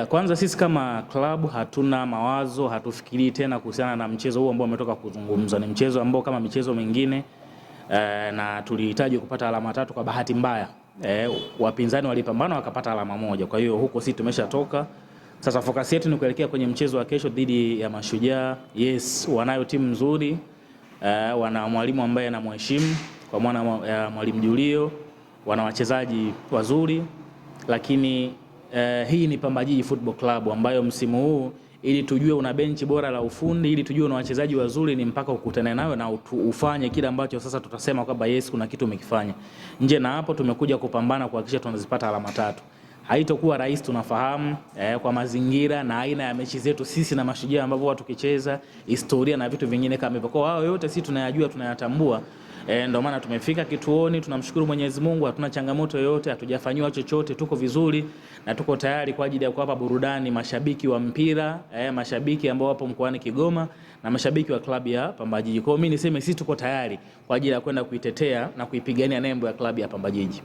Kwanza sisi kama club hatuna mawazo, hatufikiri tena kuhusiana na mchezo huu ambao umetoka kuzungumza. Ni mchezo ambao kama michezo mingine na tulihitaji kupata alama tatu. Kwa bahati mbaya wapinzani walipambana wakapata alama moja. Kwa hiyo huko sisi tumeshatoka. Sasa focus yetu ni kuelekea kwenye mchezo wa kesho dhidi ya Mashujaa. Yes, wanayo timu nzuri, wana mwalimu ambaye anamheshimu kwa maana ya Mwalimu Julio, wana wachezaji wazuri, lakini hii ni Pamba Jiji Football Club ambayo msimu huu, ili tujue una benchi bora la ufundi, ili tujue una wachezaji wazuri, ni mpaka ukutane nayo na ufanye kile ambacho sasa tutasema kwamba yes, kuna kitu umekifanya. Nje na hapo tumekuja kupambana kuhakikisha tunazipata alama tatu. Haitakuwa rahisi, tunafahamu kwa mazingira na aina ya mechi zetu sisi na Mashujaa ambao watu kicheza, historia na vitu vingine kama hivyo. Kwa hao yote sisi tunayajua, tunayatambua. Ndio maana tumefika kituoni, tunamshukuru Mwenyezi Mungu, hatuna changamoto yoyote, hatujafanywa chochote, tuko vizuri na tuko tayari kwa ajili ya kuwapa burudani mashabiki wa mpira, mashabiki ambao wapo mkoani Kigoma na mashabiki wa klabu ya Pamba Jiji. Kwa hiyo mimi niseme sisi tuko tayari kwa ajili ya kwenda kuitetea na kuipigania nembo ya klabu ya Pamba Jiji.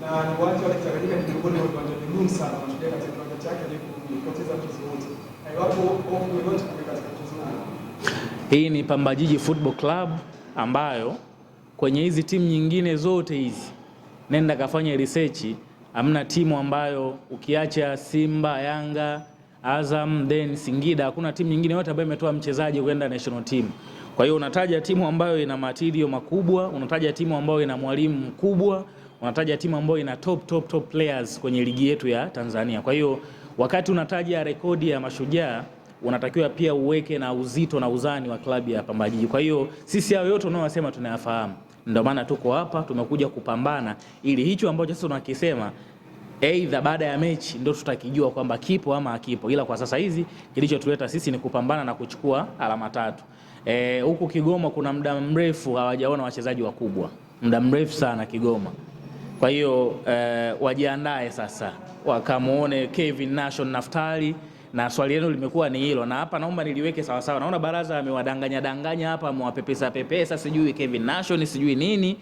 Na ni watu wakitarajia ni miongoni mwa viwanja vigumu sana Mashujaa katika kiwanja chake alipoteza mchezo wote. Haiwapo hofu yoyote katika mchezo huu. Hii ni Pamba Jiji Football Club ambayo kwenye hizi timu nyingine zote hizi, nenda kafanya research, hamna timu ambayo ukiacha Simba, Yanga, Azam, then Singida, hakuna timu nyingine yote ambayo imetoa mchezaji kwenda national team. Kwa hiyo unataja timu ambayo ina material makubwa, unataja timu ambayo ina mwalimu mkubwa, unataja timu ambayo ina top players kwenye ligi yetu ya Tanzania. Kwa hiyo wakati unataja rekodi ya Mashujaa, unatakiwa pia uweke na uzito na uzani wa klabu ya Pamba Jiji. Kwa hiyo sisi hao yote unaowasema tunayafahamu. Ndio maana tuko hapa, tumekuja kupambana ili hicho ambacho sasa tunakisema aidha baada ya mechi ndio tutakijua kwamba kipo ama hakipo. Ila kwa sasa hizi kilichotuleta sisi ni kupambana na kuchukua alama tatu. Huku Kigoma kuna muda mrefu hawajaona wachezaji wakubwa. Muda mrefu sana Kigoma. Kwa hiyo wajiandae sasa wakamuone Kevin Nation Naftali, na swali lenu limekuwa ni hilo, na hapa naomba niliweke sawa sawa. Naona baraza amewadanganya hapa, amewapepesa sijui Kevin Nation sijui nini.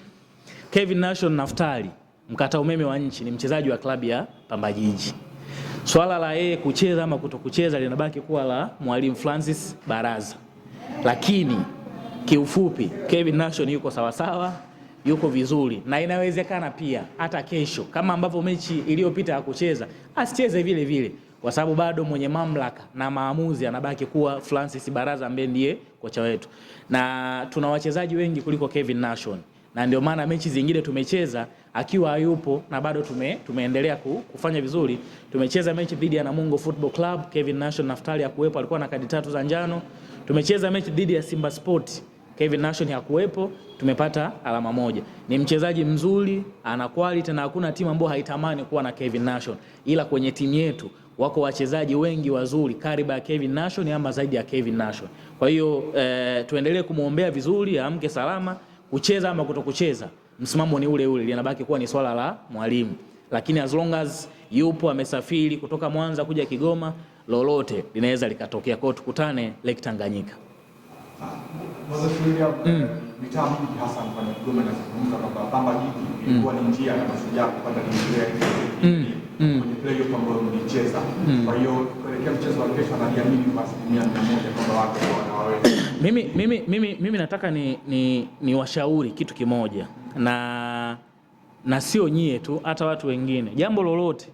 Kevin Nation Naftali, mkata umeme wa nchi, ni mchezaji wa klabu ya Pamba Jiji. Swala la yeye kucheza ama kutokucheza linabaki kuwa la Mwalimu Francis Baraza. Lakini kiufupi Kevin Nation yuko sawa sawa, yuko vizuri, na inawezekana pia hata kesho kama ambavyo mechi iliyopita ya kucheza asicheze vile vile, kwa sababu bado mwenye mamlaka na maamuzi anabaki kuwa Francis Baraza ambaye ndiye kocha wetu, na tuna wachezaji wengi kuliko Kevin Nation, na ndio maana mechi zingine tumecheza akiwa hayupo na bado tumeendelea kufanya vizuri. Tumecheza mechi dhidi ya Namungo Football Club, Kevin Nation Naftali hakuwepo, alikuwa na kadi 3 za njano. Tumecheza mechi dhidi ya Simba Sport, Kevin Nation hakuwepo, tumepata alama moja. Ni mchezaji mzuri, ana quality, na hakuna timu ambayo haitamani kuwa na Kevin Nation. Ila kwenye timu yetu wako wachezaji wengi wazuri karibu ya Kevin Nation ama zaidi ya Kevin Nation. Kwa hiyo tuendelee kumuombea vizuri, amke salama. Kucheza ama kutokucheza, msimamo ni ule ule, linabaki kuwa ni swala la mwalimu. Lakini as long as yupo, amesafiri kutoka Mwanza kuja Kigoma, lolote linaweza likatokea. Kwa tukutane Lake Tanganyika. Mitaa mingi hasa mfano Kigoma na kuzungumza kwamba Pamba Jiji ilikuwa ni njia ya Mashujaa kupata ligi kwenye playoff ambayo mlicheza. Kwa hiyo kuelekea mchezo wa kesho ananiamini kwa 100% kwamba watu wanaweza. Mimi nataka ni washauri kitu kimoja, na sio nyie tu, hata watu wengine. Jambo lolote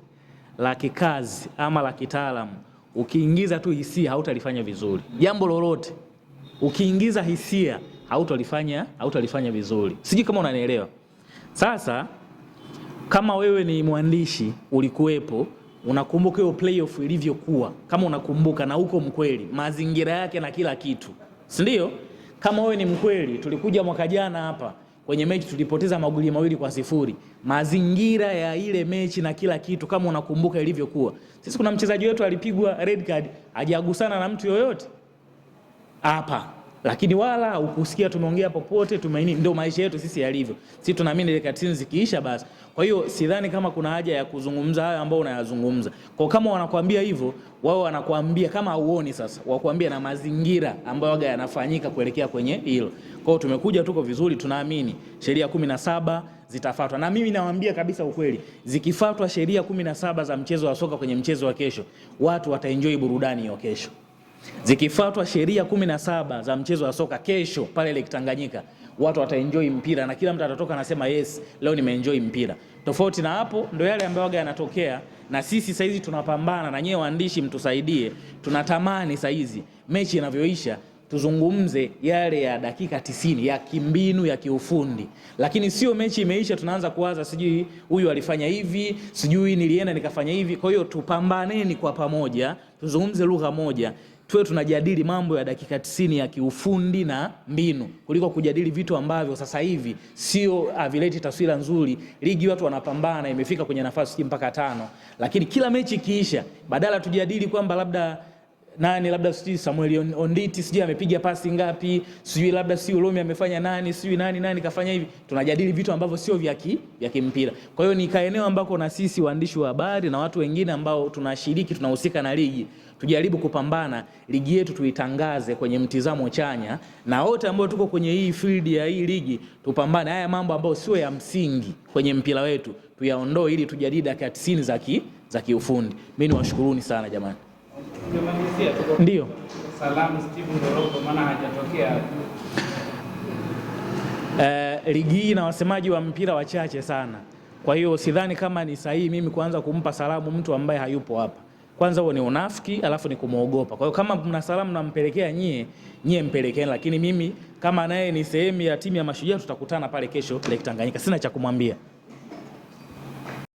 la kikazi ama la kitaalamu, ukiingiza tu hisia hautalifanya vizuri. Jambo lolote ukiingiza hisia hautalifanya vizuri. Sijui kama unanielewa. Sasa kama wewe ni mwandishi, ulikuwepo, unakumbuka hiyo playoff ilivyokuwa, kama unakumbuka na uko mkweli, mazingira yake na kila kitu, si ndio? Kama wewe ni mkweli, tulikuja mwaka jana hapa kwenye mechi tulipoteza magoli 2-0. Mazingira ya ile mechi na kila kitu kama unakumbuka ilivyokuwa. Sisi kuna mchezaji wetu alipigwa red card, hajagusana na mtu yoyote hapa, lakini wala ukusikia tumeongea popote, tumaini. Ndio maisha yetu sisi yalivyo. Sisi tunaamini dakika 90 zikiisha basi. Kwa hiyo sidhani kama kuna haja ya kuzungumza hayo ambao unayazungumza. Kwa kama wanakuambia hivyo, wao wanakuambia kama hauoni sasa, wakuambia na mazingira ambayo yanafanyika kuelekea kwenye hilo. Kwa hiyo tumekuja, tuko vizuri, tunaamini sheria 17 zitafuatwa, na mimi nawaambia kabisa ukweli, zikifuatwa sheria 17 za mchezo wa soka kwenye mchezo wa kesho, watu wataenjoy burudani hiyo kesho. Zikifuatwa sheria 17 za mchezo wa soka kesho pale Lake Tanganyika, watu wataenjoy mpira na kila mtu atatoka anasema yes, leo nimeenjoy mpira. Tofauti na hapo ndio yale ambayo yanatokea, na sisi saizi tunapambana, na nyewe waandishi mtusaidie. Tunatamani saizi mechi inavyoisha tuzungumze yale ya dakika 90 ya kimbinu, ya kiufundi, lakini sio mechi imeisha tunaanza kuwaza sijui huyu alifanya hivi, sijui nilienda nikafanya hivi. Kwa hiyo tupambaneni kwa pamoja, tuzungumze lugha moja, tuwe tunajadili mambo ya dakika 90 ya kiufundi na mbinu, kuliko kujadili vitu ambavyo sasa hivi sio avileti taswira nzuri. Ligi watu wanapambana, imefika kwenye nafasi mpaka 5, lakini kila mechi kiisha, badala tujadili kwamba labda sijui Samuel Onditi sijui amepiga pasi ngapi, sijui labda sijui Ulomi amefanya nani, sijui nani kafanya hivi, tunajadili vitu ambavyo sio vya kimpira. Kwa hiyo ni kaeneo ambako na sisi waandishi wa habari na watu wengine ambao tunashiriki, tunahusika na ligi, tujaribu kupambana ligi yetu tuitangaze kwenye mtizamo chanya, na wote ambao tuko kwenye hii field ya hii ligi tupambane haya mambo ambayo sio ya msingi kwenye mpira wetu tuyaondoe, ili tujadili dakika 90 za kiufundi. Mimi niwashukuruni sana jamani. Ndio. Salamu Steve Ndorogo, maana hajatokea. Ligi hii na wasemaji wa mpira wachache sana. Kwa hiyo sidhani kama ni sahihi mimi kuanza kumpa salamu mtu ambaye hayupo hapa. Kwanza huo ni unafiki, alafu ni kumuogopa. Kwa hiyo kama mna salamu nampelekea nyie mpelekeni, lakini mimi kama naye ni sehemu ya timu ya Mashujaa tutakutana pale kesho Lake Tanganyika. Sina cha kumwambia.